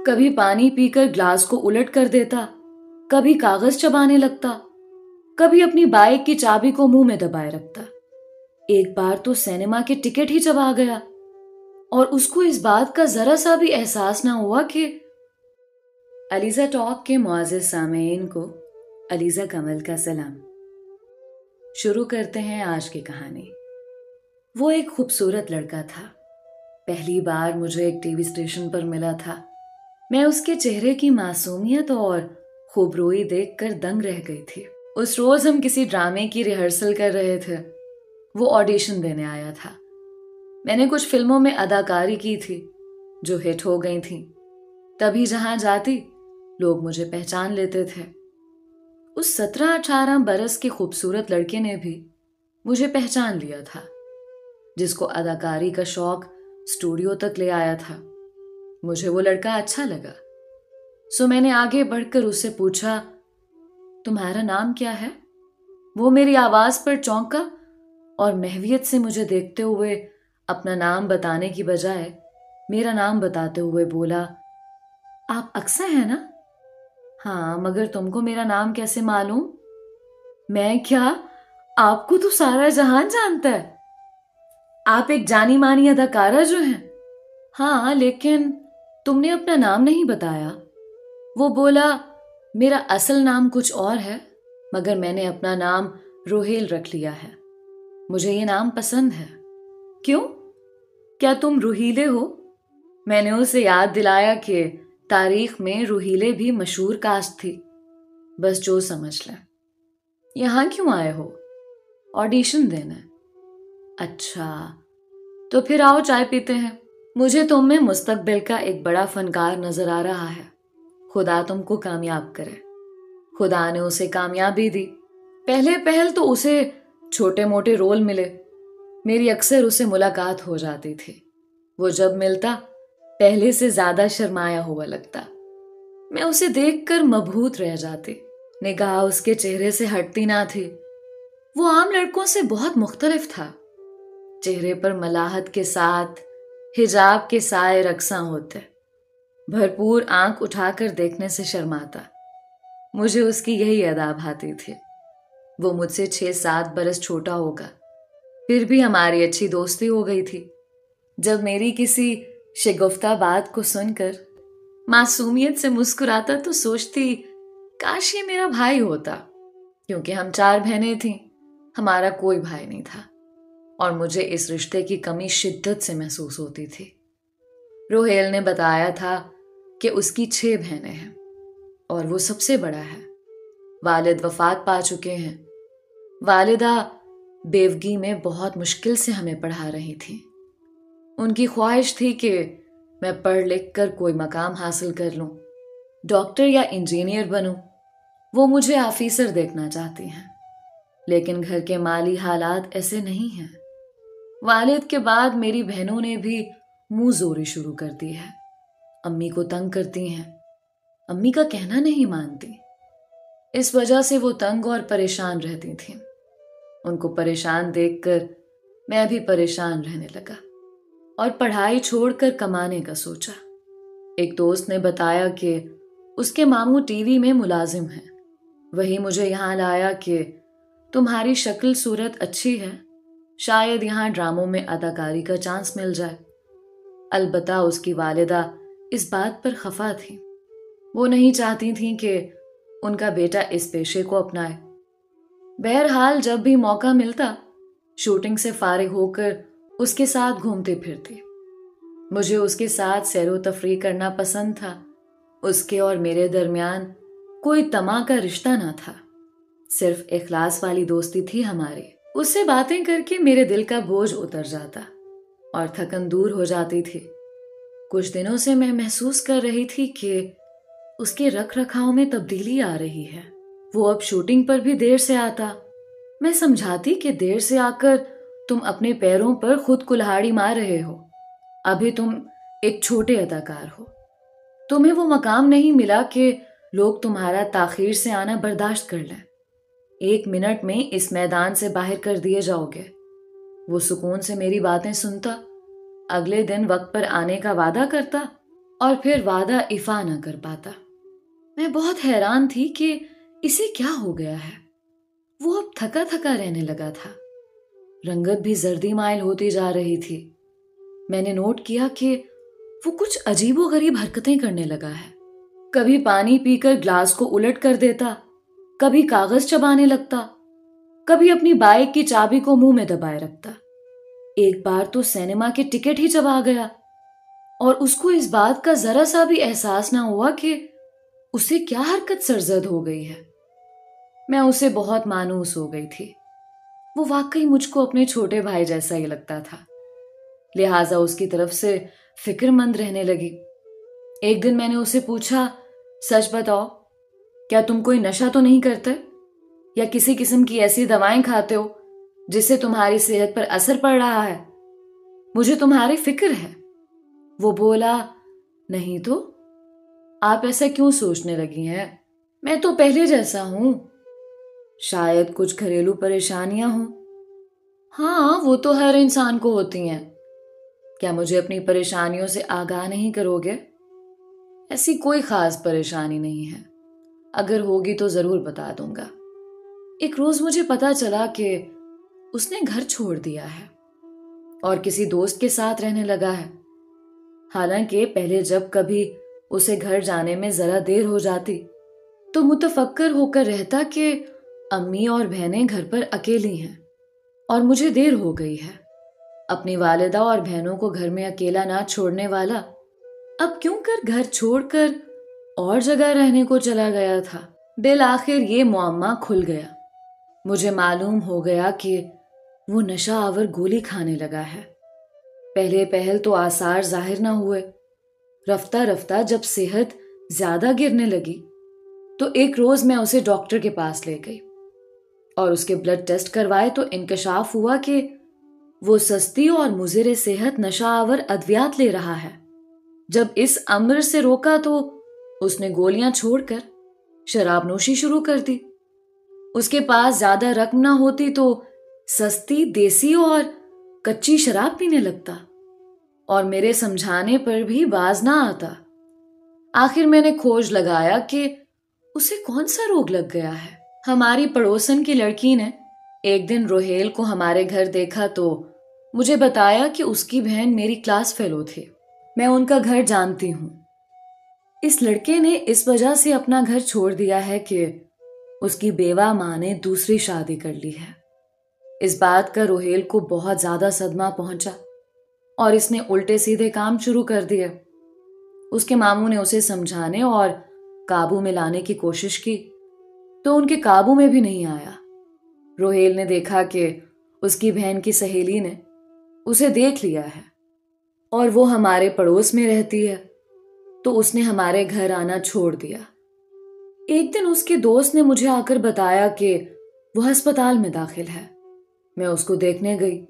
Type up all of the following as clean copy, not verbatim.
کبھی پانی پی کر گلاس کو الٹ کر دیتا، کبھی کاغذ چبانے لگتا، کبھی اپنی بائک کی چابی کو منہ میں دبائے رکھتا۔ ایک بار تو سینما کے ٹکٹ ہی چبا گیا، اور اس کو اس بات کا ذرا سا بھی احساس نہ ہوا کہ… علیزہ ٹاک کے معزز سامعین کو علیزہ کمل کا سلام۔ شروع کرتے ہیں آج کی کہانی۔ وہ ایک خوبصورت لڑکا تھا۔ پہلی بار مجھے ایک ٹی وی اسٹیشن پر ملا تھا۔ میں اس کے چہرے کی معصومیت اور خوبروئی دیکھ کر دنگ رہ گئی تھی۔ اس روز ہم کسی ڈرامے کی ریہرسل کر رہے تھے۔ وہ آڈیشن دینے آیا تھا۔ میں نے کچھ فلموں میں اداکاری کی تھی جو ہٹ ہو گئی تھیں۔ تبھی جہاں جاتی لوگ مجھے پہچان لیتے تھے۔ اس 17-18 برس کے خوبصورت لڑکے نے بھی مجھے پہچان لیا تھا، جس کو اداکاری کا شوق اسٹوڈیو تک لے آیا تھا۔ مجھے وہ لڑکا اچھا لگا، سو میں نے آگے بڑھ کر اس سے پوچھا، تمہارا نام کیا ہے؟ وہ میری آواز پر چونکا اور محویت سے مجھے دیکھتے ہوئے اپنا نام بتانے کی بجائے میرا نام بتاتے ہوئے بولا، آپ اقصیٰ ہیں نا؟ ہاں، مگر تم کو میرا نام کیسے معلوم؟ میں کیا، آپ کو تو سارا جہان جانتا ہے۔ آپ ایک جانی مانی اداکارہ جو ہیں۔ ہاں، لیکن تم نے اپنا نام نہیں بتایا۔ وہ بولا، میرا اصل نام کچھ اور ہے، مگر میں نے اپنا نام روہیل رکھ لیا ہے۔ مجھے یہ نام پسند ہے۔ کیوں؟ کیا تم روحیلے ہو؟ میں نے اسے یاد دلایا کہ تاریخ میں روحیلے بھی مشہور کاسٹ تھی۔ بس جو سمجھ لیں۔ یہاں کیوں آئے ہو؟ آڈیشن دینا۔ اچھا، تو پھر آؤ چائے پیتے ہیں۔ مجھے تم میں مستقبل کا ایک بڑا فنکار نظر آ رہا ہے۔ خدا تم کو کامیاب کرے۔ خدا نے اسے کامیابی دی۔ پہل تو اسے چھوٹے موٹے رول ملے۔ میری اکثر اسے ملاقات ہو جاتی تھی۔ وہ جب ملتا پہلے سے زیادہ شرمایا ہوا لگتا۔ میں اسے دیکھ کر مبہوت رہ جاتی۔ نگاہ اس کے چہرے سے ہٹتی نہ تھی۔ وہ عام لڑکوں سے بہت مختلف تھا۔ چہرے پر ملاحت کے ساتھ حجاب کے سائے رقصاں ہوتے۔ بھرپور آنکھ اٹھا کر دیکھنے سے شرماتا۔ مجھے اس کی یہی ادا بھاتی تھی۔ وہ مجھ سے 6-7 برس چھوٹا ہوگا، پھر بھی ہماری اچھی دوستی ہو گئی تھی۔ جب میری کسی شگفتہ بات کو سن کر معصومیت سے مسکراتا تو سوچتی، کاش یہ میرا بھائی ہوتا، کیونکہ ہم 4 بہنیں تھیں، ہمارا کوئی بھائی نہیں تھا، اور مجھے اس رشتے کی کمی شدت سے محسوس ہوتی تھی۔ روہیل نے بتایا تھا کہ اس کی 6 بہنیں ہیں اور وہ سب سے بڑا ہے۔ والد وفات پا چکے ہیں۔ والدہ بیوگی میں بہت مشکل سے ہمیں پڑھا رہی تھیں۔ ان کی خواہش تھی کہ میں پڑھ لکھ کر کوئی مقام حاصل کر لوں، ڈاکٹر یا انجینئر بنوں۔ وہ مجھے آفیسر دیکھنا چاہتی ہیں، لیکن گھر کے مالی حالات ایسے نہیں ہیں۔ والد کے بعد میری بہنوں نے بھی منہ زوری شروع کر دی ہے۔ امی کو تنگ کرتی ہیں، امی کا کہنا نہیں مانتی۔ اس وجہ سے وہ تنگ اور پریشان رہتی تھیں۔ ان کو پریشان دیکھ کر میں بھی پریشان رہنے لگا اور پڑھائی چھوڑ کر کمانے کا سوچا۔ ایک دوست نے بتایا کہ اس کے ماموں ٹی وی میں ملازم ہیں۔ وہی مجھے یہاں لایا کہ تمہاری شکل صورت اچھی ہے، شاید یہاں ڈراموں میں اداکاری کا چانس مل جائے۔ البتہ اس کی والدہ اس بات پر خفا تھی۔ وہ نہیں چاہتی تھیں کہ ان کا بیٹا اس پیشے کو اپنائے۔ بہرحال جب بھی موقع ملتا شوٹنگ سے فارغ ہو کر اس کے ساتھ گھومتے پھرتے۔ مجھے اس کے ساتھ سیر و تفریح کرنا پسند تھا۔ اس کے اور میرے درمیان کوئی طمع کا رشتہ نہ تھا، صرف اخلاص والی دوستی تھی ہماری۔ اس سے باتیں کر کے میرے دل کا بوجھ اتر جاتا اور تھکن دور ہو جاتی تھی۔ کچھ دنوں سے میں محسوس کر رہی تھی کہ اس کے رکھ رکھاؤ میں تبدیلی آ رہی ہے۔ وہ اب شوٹنگ پر بھی دیر سے آتا۔ میں سمجھاتی کہ دیر سے آ کر تم اپنے پیروں پر خود کلہاڑی مار رہے ہو، ابھی تم ایک چھوٹے اداکار ہو، تمہیں وہ مقام نہیں ملا کہ لوگ تمہارا تاخیر سے آنا برداشت کر لیں۔ 1 منٹ میں اس میدان سے باہر کر دیے جاؤ گے۔ وہ سکون سے میری باتیں سنتا، اگلے دن وقت پر آنے کا وعدہ کرتا اور پھر وعدہ ایفا نہ کر پاتا۔ میں بہت حیران تھی کہ اسے کیا ہو گیا ہے۔ وہ اب تھکا تھکا رہنے لگا تھا، رنگت بھی زردی مائل ہوتی جا رہی تھی۔ میں نے نوٹ کیا کہ وہ کچھ عجیب و غریب حرکتیں کرنے لگا ہے۔ کبھی پانی پی کر گلاس کو الٹ کر دیتا، کبھی کاغذ چبانے لگتا، کبھی اپنی بائک کی چابی کو منہ میں دبائے رکھتا۔ ایک بار تو سینما کے ٹکٹ ہی چبا گیا، اور اس کو اس بات کا ذرا سا بھی احساس نہ ہوا کہ اسے کیا حرکت سرزد ہو گئی ہے۔ میں اسے بہت مانوس ہو گئی تھی۔ وہ واقعی مجھ کو اپنے چھوٹے بھائی جیسا ہی لگتا تھا، لہٰذا اس کی طرف سے فکر مند رہنے لگی۔ ایک دن میں نے اسے پوچھا، سچ بتاؤ، کیا تم کوئی نشہ تو نہیں کرتے یا کسی قسم کی ایسی دوائیں کھاتے ہو جس سے تمہاری صحت پر اثر پڑ رہا ہے؟ مجھے تمہاری فکر ہے۔ وہ بولا، نہیں تو، آپ ایسا کیوں سوچنے لگی ہیں؟ میں تو پہلے جیسا ہوں۔ شاید کچھ گھریلو پریشانیاں ہوں۔ ہاں، وہ تو ہر انسان کو ہوتی ہیں۔ کیا مجھے اپنی پریشانیوں سے آگاہ نہیں کرو گے؟ ایسی کوئی خاص پریشانی نہیں ہے، اگر ہوگی تو ضرور بتا دوں گا۔ ایک روز مجھے پتا چلا کہ اس نے گھر چھوڑ دیا ہے اور کسی دوست کے ساتھ رہنے لگا ہے۔ حالانکہ پہلے جب کبھی اسے گھر جانے میں ذرا دیر ہو جاتی تو متفکر ہو کر رہتا کہ امی اور بہنیں گھر پر اکیلی ہیں اور مجھے دیر ہو گئی ہے۔ اپنی والدہ اور بہنوں کو گھر میں اکیلا نہ چھوڑنے والا اب کیوں کر گھر چھوڑ کر اور جگہ رہنے کو چلا گیا تھا۔ بالآخر یہ معمہ کھل گیا۔ مجھے معلوم ہو گیا کہ وہ نشہ آور گولی کھانے لگا ہے۔ پہلے پہل تو آثار ظاہر نہ ہوئے، رفتہ رفتہ جب صحت زیادہ گرنے لگی تو ایک روز میں اسے ڈاکٹر کے پاس لے گئی اور اس کے بلڈ ٹیسٹ کروائے تو انکشاف ہوا کہ وہ سستی اور مضر صحت نشہ آور ادویات لے رہا ہے۔ جب اس امر سے روکا تو اس نے گولیاں چھوڑ کر شراب نوشی شروع کر دی۔ اس کے پاس زیادہ رقم نہ ہوتی تو سستی، دیسی اور کچی شراب پینے لگتا، اور میرے سمجھانے پر بھی باز نہ آتا۔ آخر میں نے کھوج لگایا کہ اسے کون سا روگ لگ گیا ہے۔ ہماری پڑوسن کی لڑکی نے ایک دن روہیل کو ہمارے گھر دیکھا تو مجھے بتایا کہ اس کی بہن میری کلاس فیلو تھی۔ میں ان کا گھر جانتی ہوں۔ اس لڑکے نے اس وجہ سے اپنا گھر چھوڑ دیا ہے کہ اس کی بیوہ ماں نے دوسری شادی کر لی ہے۔ اس بات کا روہیل کو بہت زیادہ صدمہ پہنچا اور اس نے الٹے سیدھے کام شروع کر دیے۔ اس کے ماموں نے اسے سمجھانے اور قابو میں لانے کی کوشش کی تو ان کے قابو میں بھی نہیں آیا۔ روہیل نے دیکھا کہ اس کی بہن کی سہیلی نے اسے دیکھ لیا ہے اور وہ ہمارے پڑوس میں رہتی ہے، تو اس نے ہمارے گھر آنا چھوڑ دیا۔ ایک دن اس کے دوست نے مجھے آ کر بتایا کہ وہ ہسپتال میں داخل ہے۔ میں اس کو دیکھنے گئی۔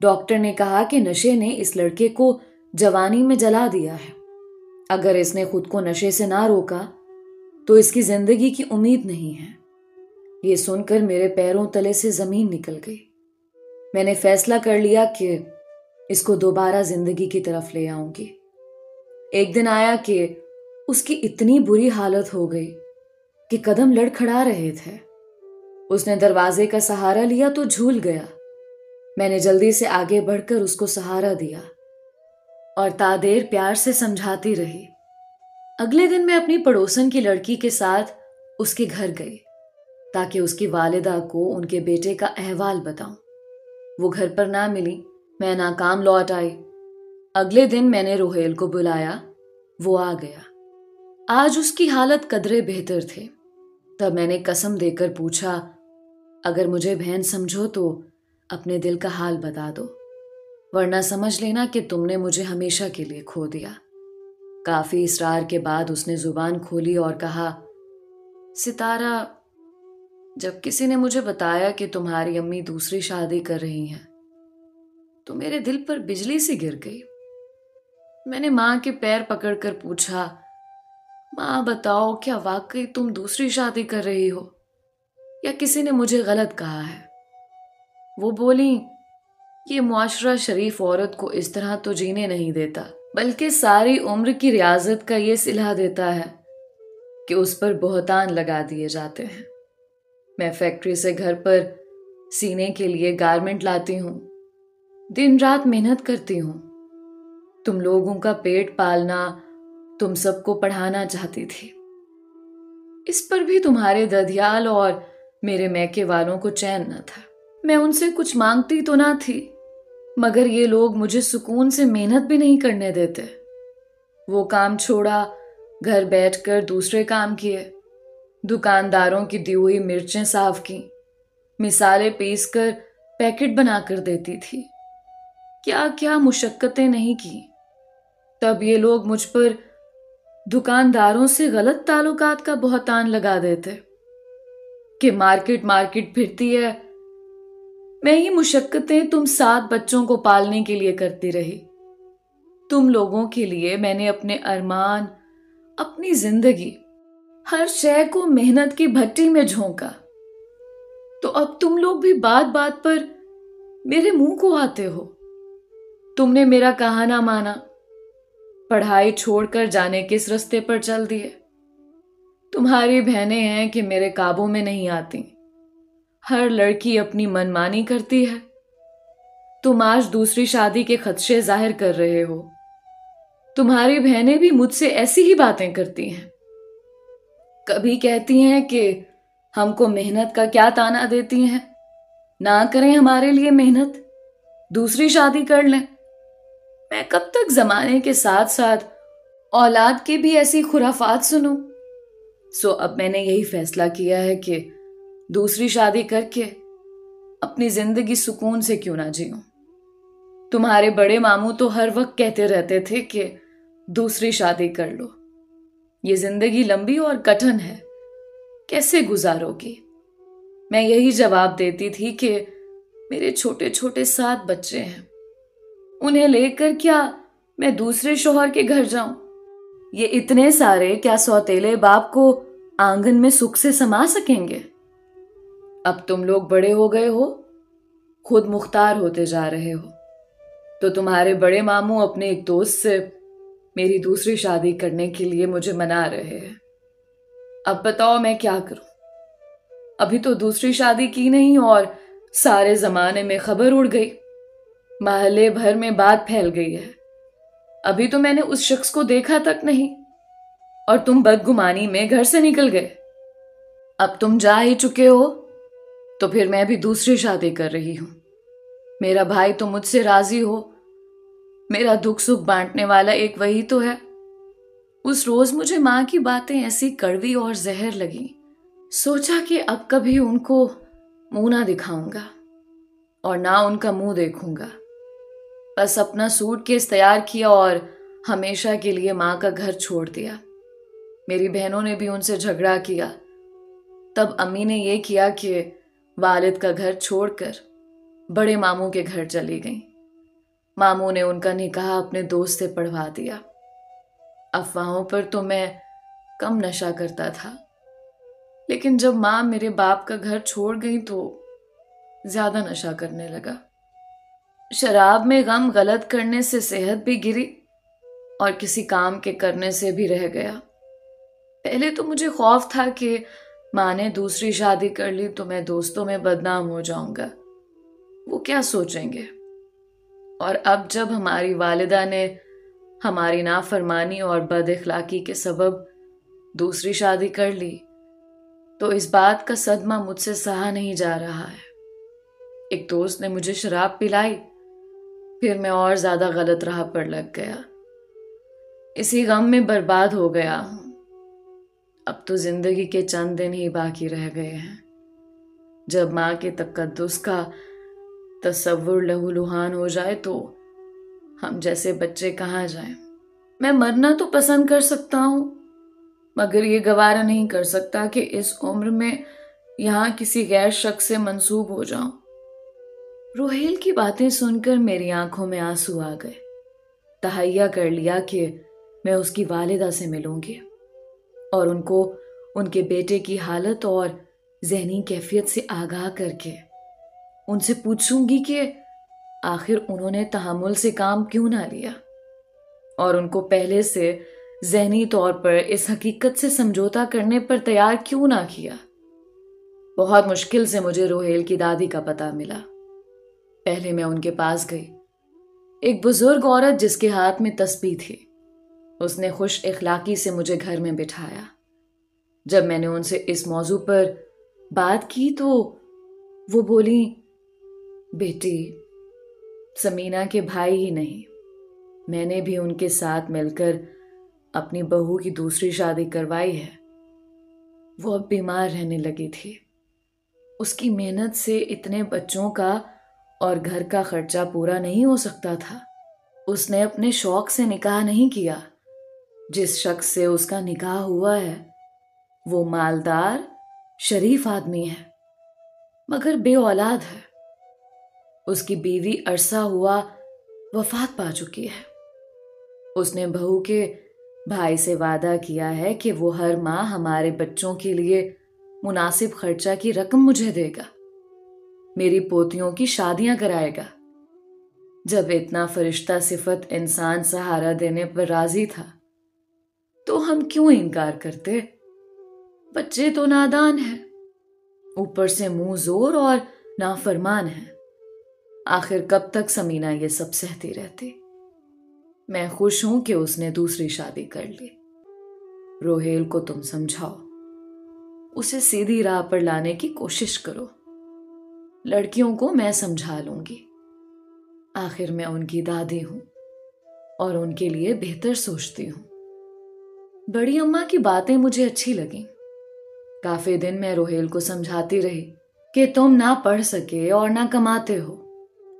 ڈاکٹر نے کہا کہ نشے نے اس لڑکے کو جوانی میں جلا دیا ہے۔ اگر اس نے خود کو نشے سے نہ روکا تو اس کی زندگی کی امید نہیں ہے۔ یہ سن کر میرے پیروں تلے سے زمین نکل گئی۔ میں نے فیصلہ کر لیا کہ اس کو دوبارہ زندگی کی طرف لے آؤں گی۔ ایک دن آیا کہ اس کی اتنی بری حالت ہو گئی کہ قدم لڑکھڑا رہے تھے۔ اس نے دروازے کا سہارا لیا تو جھول گیا۔ میں نے جلدی سے آگے بڑھ کر اس کو سہارا دیا اور تادیر پیار سے سمجھاتی رہی۔ اگلے دن میں اپنی پڑوسن کی لڑکی کے ساتھ اس کے گھر گئی تاکہ اس کی والدہ کو ان کے بیٹے کا احوال بتاؤں۔ وہ گھر پر نہ ملی، میں ناکام لوٹ آئی۔ اگلے دن میں نے روہیل کو بلایا، وہ آ گیا۔ آج اس کی حالت قدرے بہتر تھے۔ تب میں نے قسم دے کر پوچھا، اگر مجھے بہن سمجھو تو اپنے دل کا حال بتا دو، ورنہ سمجھ لینا کہ تم نے مجھے ہمیشہ کے لیے کھو دیا۔ کافی اصرار کے بعد اس نے زبان کھولی اور کہا، ستارہ، جب کسی نے مجھے بتایا کہ تمہاری امی دوسری شادی کر رہی ہیں تو میرے دل پر بجلی سی گر گئی۔ میں نے ماں کے پیر پکڑ کر پوچھا، ماں بتاؤ، کیا واقعی تم دوسری شادی کر رہی ہو یا کسی نے مجھے غلط کہا ہے؟ وہ بولی، یہ معاشرہ شریف عورت کو اس طرح تو جینے نہیں دیتا۔ بلکہ ساری عمر کی ریاضت کا یہ صلہ دیتا ہے کہ اس پر بہتان لگا دیے جاتے ہیں۔ میں فیکٹری سے گھر پر سینے کے لیے گارمنٹ لاتی ہوں، دن رات محنت کرتی ہوں، تم لوگوں کا پیٹ پالنا، تم سب کو پڑھانا چاہتی تھی۔ اس پر بھی تمہارے ددیال اور میرے میکے والوں کو چین نہ تھا۔ میں ان سے کچھ مانگتی تو نہ تھی، مگر یہ لوگ مجھے سکون سے محنت بھی نہیں کرنے دیتے۔ وہ کام چھوڑا، گھر بیٹھ کر دوسرے کام کیے، دکانداروں کی دی ہوئی مرچیں صاف کی، مثالیں پیس کر پیکٹ بنا کر دیتی تھی، کیا کیا مشقتیں نہیں کی۔ تب یہ لوگ مجھ پر دکانداروں سے غلط تعلقات کا بہتان لگا دیتے کہ مارکیٹ پھرتی ہے۔ میں یہ مشقتیں تم 7 بچوں کو پالنے کے لیے کرتی رہی۔ تم لوگوں کے لیے میں نے اپنے ارمان، اپنی زندگی، ہر شے کو محنت کی بھٹی میں جھونکا، تو اب تم لوگ بھی بات بات پر میرے منہ کو آتے ہو۔ تم نے میرا کہا نہ مانا، پڑھائی چھوڑ کر جانے کس رستے پر چل دیے۔ تمہاری بہنیں ہیں کہ میرے قابو میں نہیں آتی، ہر لڑکی اپنی منمانی کرتی ہے۔ تم آج دوسری شادی کے خدشے ظاہر کر رہے ہو۔ تمہاری بہنیں بھی مجھ سے ایسی ہی باتیں کرتی ہیں، کبھی کہتی ہیں کہ ہم کو محنت کا کیا تانا دیتی ہیں، نہ کریں ہمارے لیے محنت، دوسری شادی کر لیں۔ میں کب تک زمانے کے ساتھ ساتھ اولاد کے بھی ایسی خرافات سنوں؟ سو اب میں نے یہی فیصلہ کیا ہے کہ دوسری شادی کر کے اپنی زندگی سکون سے کیوں نہ جیوں۔ تمہارے بڑے ماموں تو ہر وقت کہتے رہتے تھے کہ دوسری شادی کر لو، یہ زندگی لمبی اور کٹھن ہے، کیسے گزارو گی؟ میں یہی جواب دیتی تھی کہ میرے چھوٹے چھوٹے 7 بچے ہیں، انہیں لے کر کیا میں دوسرے شوہر کے گھر جاؤں؟ یہ اتنے سارے کیا سوتیلے باپ کو آنگن میں سکھ سے سما سکیں گے؟ اب تم لوگ بڑے ہو گئے ہو، خود مختار ہوتے جا رہے ہو، تو تمہارے بڑے ماموں اپنے ایک دوست سے میری دوسری شادی کرنے کے لیے مجھے منا رہے ہیں۔ اب بتاؤ میں کیا کروں؟ ابھی تو دوسری شادی کی نہیں اور سارے زمانے میں خبر اڑ گئی، محلے بھر میں بات پھیل گئی ہے۔ ابھی تو میں نے اس شخص کو دیکھا تک نہیں، اور تم بدگمانی میں گھر سے نکل گئے۔ اب تم جا ہی چکے ہو تو پھر میں بھی دوسری شادی کر رہی ہوں۔ میرا بھائی تو مجھ سے راضی ہو، میرا دکھ سکھ بانٹنے والا ایک وہی تو ہے۔ اس روز مجھے ماں کی باتیں ایسی کڑوی اور زہر لگی، سوچا کہ اب کبھی ان کو منہ نہ دکھاؤں گا اور نہ ان کا منہ دیکھوں گا۔ بس اپنا سوٹ کیس تیار کیا اور ہمیشہ کے لیے ماں کا گھر چھوڑ دیا۔ میری بہنوں نے بھی ان سے جھگڑا کیا، تب امی نے یہ کیا کہ والد کا گھر چھوڑ کر بڑے ماموں کے گھر چلی گئیں۔ ماموں نے ان کا نکاح اپنے دوست سے پڑھوا دیا۔ افواہوں پر تو میں کم نشہ کرتا تھا، لیکن جب ماں میرے باپ کا گھر چھوڑ گئی تو زیادہ نشہ کرنے لگا۔ شراب میں غم غلط کرنے سے صحت بھی گری اور کسی کام کے کرنے سے بھی رہ گیا۔ پہلے تو مجھے خوف تھا کہ ماں نے دوسری شادی کر لی تو میں دوستوں میں بدنام ہو جاؤں گا، وہ کیا سوچیں گے۔ اور اب جب ہماری والدہ نے ہماری نافرمانی اور بد اخلاقی کے سبب دوسری شادی کر لی تو اس بات کا صدمہ مجھ سے سہا نہیں جا رہا ہے۔ ایک دوست نے مجھے شراب پلائی، پھر میں اور زیادہ غلط راہ پر لگ گیا، اسی غم میں برباد ہو گیا ہوں۔ اب تو زندگی کے چند دن ہی باقی رہ گئے ہیں، جب ماں کے تقدس کا تصور لہو لہان ہو جائے تو ہم جیسے بچے کہاں جائیں۔ میں مرنا تو پسند کر سکتا ہوں، مگر یہ گوارا نہیں کر سکتا کہ اس عمر میں یہاں کسی غیر شخص سے منسوب ہو جاؤں۔ روحیل کی باتیں سن کر میری آنکھوں میں آنسو آ گئے۔ تہیہ کر لیا کہ میں اس کی والدہ سے ملوں گی اور ان کو ان کے بیٹے کی حالت اور ذہنی کیفیت سے آگاہ کر کے ان سے پوچھوں گی کہ آخر انہوں نے تحمل سے کام کیوں نہ لیا اور ان کو پہلے سے ذہنی طور پر اس حقیقت سے سمجھوتا کرنے پر تیار کیوں نہ کیا؟ بہت مشکل سے مجھے روہیل کی دادی کا پتہ ملا۔ پہلے میں ان کے پاس گئی، ایک بزرگ عورت جس کے ہاتھ میں تسبیح تھی۔ اس نے خوش اخلاقی سے مجھے گھر میں بٹھایا۔ جب میں نے ان سے اس موضوع پر بات کی تو وہ بولی، بیٹی، سمینہ کے بھائی ہی نہیں، میں نے بھی ان کے ساتھ مل کر اپنی بہو کی دوسری شادی کروائی ہے۔ وہ اب بیمار رہنے لگی تھی۔ اس کی محنت سے اتنے بچوں کا اور گھر کا خرچہ پورا نہیں ہو سکتا تھا۔ اس نے اپنے شوق سے نکاح نہیں کیا۔ جس شخص سے اس کا نکاح ہوا ہے وہ مالدار، شریف آدمی ہے، مگر بے اولاد ہے۔ اس کی بیوی عرصہ ہوا وفات پا چکی ہے۔ اس نے بہو کے بھائی سے وعدہ کیا ہے کہ وہ ہر ماہ ہمارے بچوں کے لیے مناسب خرچہ کی رقم مجھے دے گا، میری پوتیوں کی شادیاں کرائے گا۔ جب اتنا فرشتہ صفت انسان سہارا دینے پر راضی تھا تو ہم کیوں انکار کرتے؟ بچے تو نادان ہیں، اوپر سے منہ زور اور نافرمان ہیں۔ آخر کب تک سمینہ یہ سب سہتی رہتی؟ میں خوش ہوں کہ اس نے دوسری شادی کر لی۔ روہیل کو تم سمجھاؤ، اسے سیدھی راہ پر لانے کی کوشش کرو۔ لڑکیوں کو میں سمجھا لوں گی، آخر میں ان کی دادی ہوں اور ان کے لیے بہتر سوچتی ہوں۔ بڑی اماں کی باتیں مجھے اچھی لگیں۔ کافی دن میں روہیل کو سمجھاتی رہی کہ تم نہ پڑھ سکے اور نہ کماتے ہو،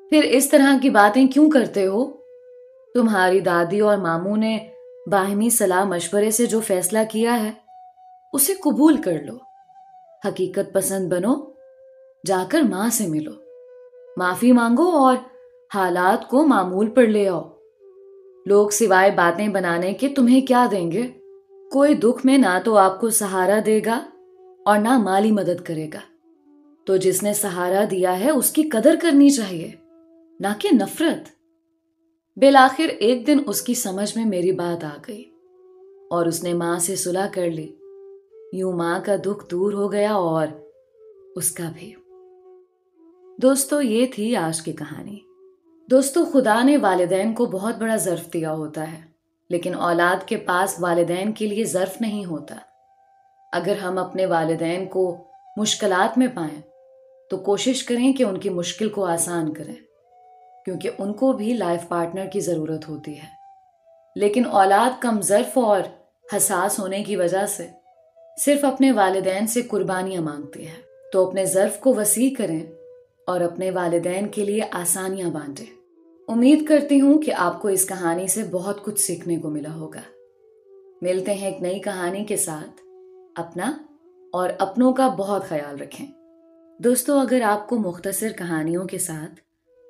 پھر اس طرح کی باتیں کیوں کرتے ہو؟ تمہاری دادی اور ماموں نے باہمی صلاح مشورے سے جو فیصلہ کیا ہے اسے قبول کر لو، حقیقت پسند بنو، جا کر ماں سے ملو، معافی مانگو اور حالات کو معمول پر لے آؤ۔ لوگ سوائے باتیں بنانے کے تمہیں کیا دیں گے؟ کوئی دکھ میں نہ تو آپ کو سہارا دے گا اور نہ مالی مدد کرے گا، تو جس نے سہارا دیا ہے اس کی قدر کرنی چاہیے، نہ کہ نفرت۔ بالآخر ایک دن اس کی سمجھ میں میری بات آ گئی اور اس نے ماں سے صلح کر لی۔ یوں ماں کا دکھ دور ہو گیا اور اس کا بھی۔ دوستو، یہ تھی آج کی کہانی۔ دوستو، خدا نے والدین کو بہت بڑا ظرف دیا ہوتا ہے، لیکن اولاد کے پاس والدین کے لیے ظرف نہیں ہوتا۔ اگر ہم اپنے والدین کو مشکلات میں پائیں تو کوشش کریں کہ ان کی مشکل کو آسان کریں، کیونکہ ان کو بھی لائف پارٹنر کی ضرورت ہوتی ہے۔ لیکن اولاد کم ظرف اور حساس ہونے کی وجہ سے صرف اپنے والدین سے قربانیاں مانگتی ہے، تو اپنے ظرف کو وسیع کریں اور اپنے والدین کے لیے آسانیاں بانٹیں۔ امید کرتی ہوں کہ آپ کو اس کہانی سے بہت کچھ سیکھنے کو ملا ہوگا۔ ملتے ہیں ایک نئی کہانی کے ساتھ۔ اپنا اور اپنوں کا بہت خیال رکھیں۔ دوستو، اگر آپ کو مختصر کہانیوں کے ساتھ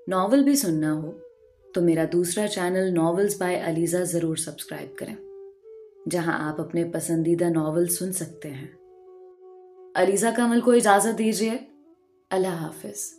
ناول بھی سننا ہو تو میرا دوسرا چینل ناولز بائی علیزہ ضرور سبسکرائب کریں، جہاں آپ اپنے پسندیدہ ناول سن سکتے ہیں۔ علیزہ کمل کو اجازت دیجیے۔ اللہ حافظ۔